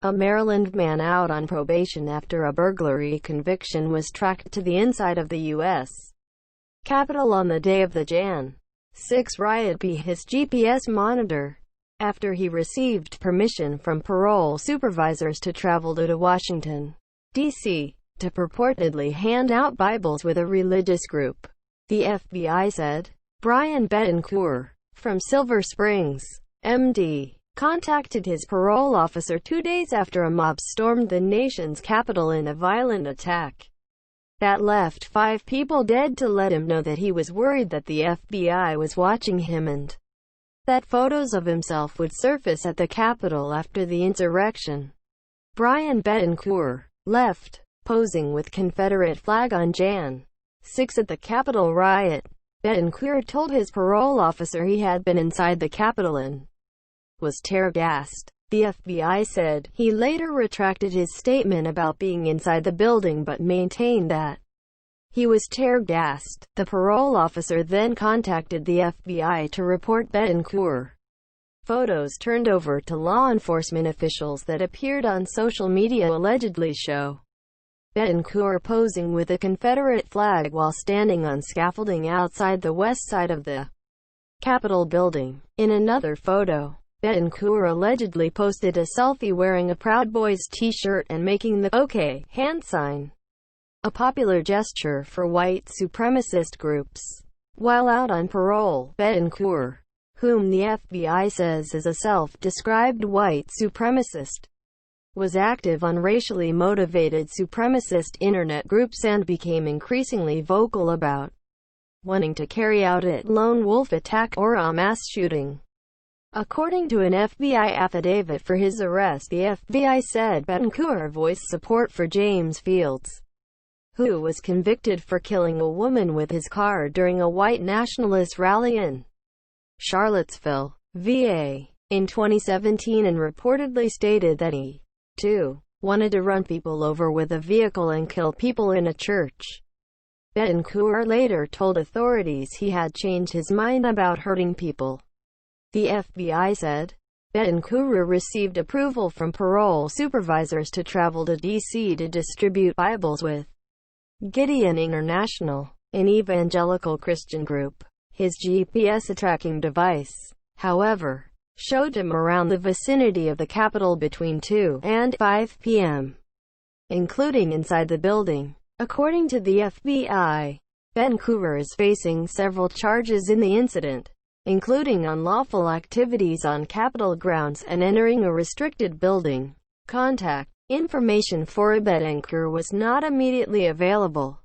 A Maryland man out on probation after a burglary conviction was tracked to the inside of the U.S. Capitol on the day of the Jan. 6 riot by his GPS monitor, after he received permission from parole supervisors to travel to Washington, D.C., to purportedly hand out Bibles with a religious group. The FBI said. Brian Betancourt, from Silver Springs, MD, contacted his parole officer 2 days after a mob stormed the nation's capital in a violent attack that left 5 people dead, to let him know that he was worried that the FBI was watching him and that photos of himself would surface at the Capitol after the insurrection. Brian Betancourt left, posing with Confederate flag on Jan. 6 at the Capitol riot. Betancourt told his parole officer he had been inside the Capitol and was tear-gassed. The FBI said. He later retracted his statement about being inside the building but maintained that he was tear-gassed. The parole officer then contacted the FBI to report Betancourt. Photos turned over to law enforcement officials that appeared on social media allegedly show Betancourt posing with a Confederate flag while standing on scaffolding outside the west side of the Capitol building. In another photo, Betancourt allegedly posted a selfie wearing a Proud Boys t-shirt and making the OK hand sign, a popular gesture for white supremacist groups. While out on parole, Betancourt, whom the FBI says is a self-described white supremacist, was active on racially motivated supremacist internet groups and became increasingly vocal about wanting to carry out a lone wolf attack or a mass shooting. According to an FBI affidavit for his arrest, the FBI said Betancourt voiced support for James Fields, who was convicted for killing a woman with his car during a white nationalist rally in Charlottesville, VA, in 2017, and reportedly stated that he, too, wanted to run people over with a vehicle and kill people in a church. Betancourt later told authorities he had changed his mind about hurting people. The FBI said. Betancourt received approval from parole supervisors to travel to D.C. to distribute Bibles with Gideon International, an evangelical Christian group. His GPS tracking device, however, showed him around the vicinity of the Capitol between 2 and 5 p.m., including inside the building. According to the FBI, Betancourt is facing several charges in the incident, including unlawful activities on Capitol grounds and entering a restricted building. Contact information for Betancourt was not immediately available.